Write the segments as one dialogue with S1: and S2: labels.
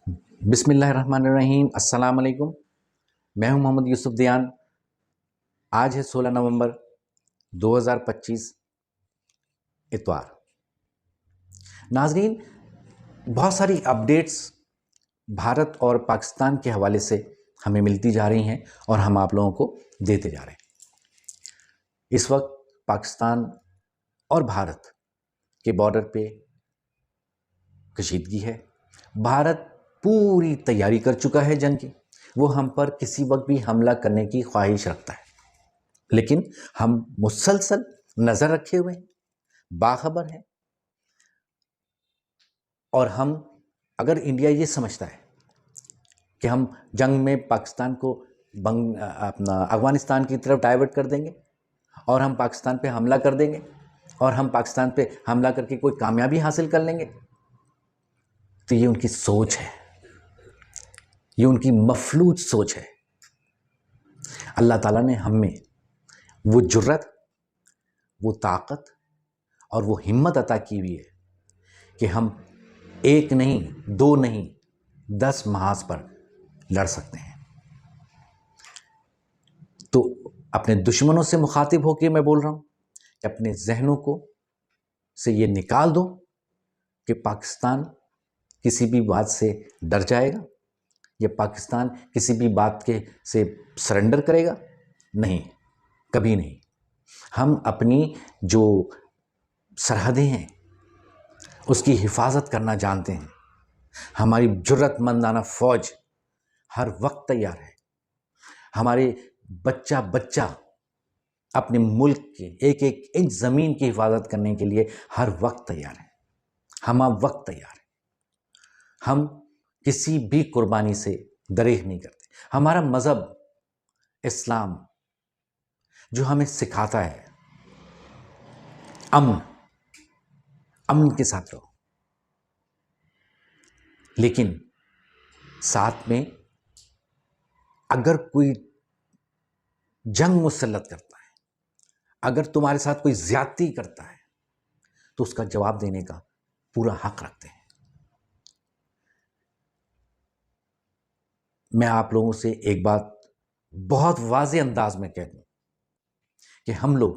S1: بسم اللہ الرحمن الرحیم۔ السلام علیکم، میں ہوں محمد یوسف دیان۔ آج ہے 16 نومبر 2025 اتوار۔ ناظرین، بہت ساری اپڈیٹس بھارت اور پاکستان کے حوالے سے ہمیں ملتی جا رہی ہیں اور ہم آپ لوگوں کو دیتے جا رہے ہیں۔ اس وقت پاکستان اور بھارت کے بارڈر پہ کشیدگی ہے۔ بھارت پوری تیاری کر چکا ہے جنگ کی، وہ ہم پر کسی وقت بھی حملہ کرنے کی خواہش رکھتا ہے، لیکن ہم مسلسل نظر رکھے ہوئے ہیں، باخبر ہیں۔ اور ہم اگر انڈیا یہ سمجھتا ہے کہ ہم جنگ میں پاکستان کو افغانستان کی طرف ڈائیورٹ کر دیں گے اور ہم پاکستان پہ حملہ کر دیں گے اور ہم پاکستان پہ حملہ کر کے کوئی کامیابی حاصل کر لیں گے، تو یہ ان کی سوچ ہے، یہ ان کی مفلوج سوچ ہے۔ اللہ تعالیٰ نے ہم میں وہ جرت، وہ طاقت اور وہ ہمت عطا کی ہوئی ہے کہ ہم ایک نہیں، دو نہیں، 10 محاذ پر لڑ سکتے ہیں۔ تو اپنے دشمنوں سے مخاطب ہو کے میں بول رہا ہوں کہ اپنے ذہنوں کو سے یہ نکال دو کہ پاکستان کسی بھی بات سے ڈر جائے گا یا پاکستان کسی بھی بات کے سے سرنڈر کرے گا، نہیں، کبھی نہیں۔ ہم اپنی جو سرحدیں ہیں اس کی حفاظت کرنا جانتے ہیں۔ ہماری جرت مندانہ فوج ہر وقت تیار ہے۔ ہمارے بچہ بچہ اپنے ملک کے ایک ایک انچ زمین کی حفاظت کرنے کے لیے ہر وقت تیار ہے، ہم اب وقت تیار ہیں۔ ہم کسی بھی قربانی سے دریغ نہیں کرتے۔ ہمارا مذہب اسلام جو ہمیں سکھاتا ہے امن کے ساتھ رہو، لیکن ساتھ میں اگر کوئی جنگ مسلط کرتا ہے، اگر تمہارے ساتھ کوئی زیادتی کرتا ہے تو اس کا جواب دینے کا پورا حق رکھتے ہیں۔ میں آپ لوگوں سے ایک بات بہت واضح انداز میں کہہ دوں کہ ہم لوگ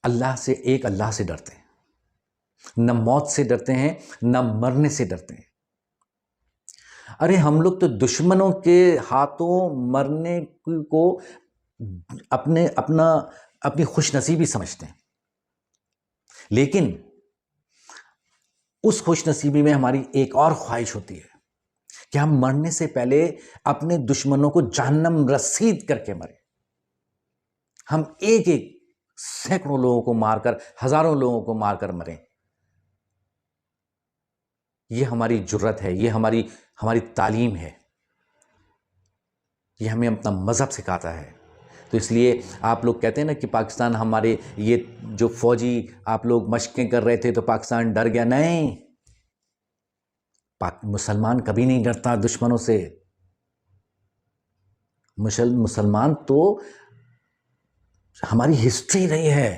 S1: اللہ سے ڈرتے ہیں، نہ موت سے ڈرتے ہیں، نہ مرنے سے ڈرتے ہیں۔ ارے ہم لوگ تو دشمنوں کے ہاتھوں مرنے کو اپنی خوش نصیبی سمجھتے ہیں، لیکن اس خوش نصیبی میں ہماری ایک اور خواہش ہوتی ہے کہ ہم مرنے سے پہلے اپنے دشمنوں کو جہنم رسید کر کے مریں۔ ہم ایک ایک سینکڑوں لوگوں کو مار کر، ہزاروں لوگوں کو مار کر مریں۔ یہ ہماری جرت ہے، یہ ہماری تعلیم ہے، یہ ہمیں اپنا مذہب سکھاتا ہے۔ تو اس لیے آپ لوگ کہتے ہیں نا کہ پاکستان ہمارے یہ جو فوجی آپ لوگ مشقیں کر رہے تھے تو پاکستان ڈر گیا، نہیں، مسلمان کبھی نہیں ڈرتا دشمنوں سے۔ مسلمان تو ہماری ہسٹری رہی ہے،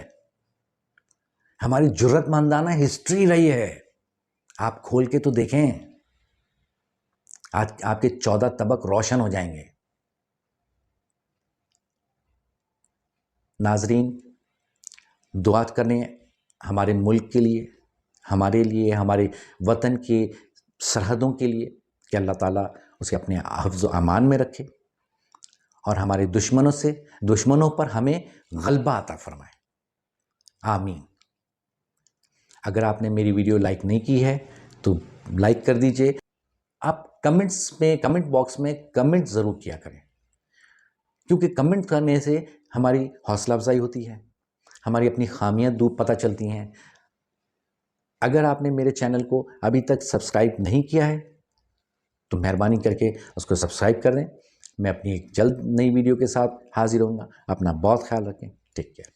S1: ہماری جرت مندانہ ہسٹری رہی ہے۔ آپ کھول کے تو دیکھیں، آج آپ کے 14 طبق روشن ہو جائیں گے۔ ناظرین، دعا کریں ہمارے ملک کے لیے، ہمارے لیے، ہمارے وطن کی سرحدوں کے لیے کہ اللہ تعالیٰ اسے اپنے حفظ و امان میں رکھے اور ہمارے دشمنوں پر ہمیں غلبہ عطا فرمائے، آمین۔ اگر آپ نے میری ویڈیو لائک نہیں کی ہے تو لائک کر دیجئے۔ آپ کمنٹ باکس میں کمنٹ ضرور کیا کریں، کیونکہ کمنٹ کرنے سے ہماری حوصلہ افزائی ہوتی ہے، ہماری اپنی خامیاں دور پتہ چلتی ہیں۔ اگر آپ نے میرے چینل کو ابھی تک سبسکرائب نہیں کیا ہے تو مہربانی کر کے اس کو سبسکرائب کر دیں۔ میں اپنی ایک جلد نئی ویڈیو کے ساتھ حاضر ہوں گا۔ اپنا بہت خیال رکھیں، ٹیک کیئر۔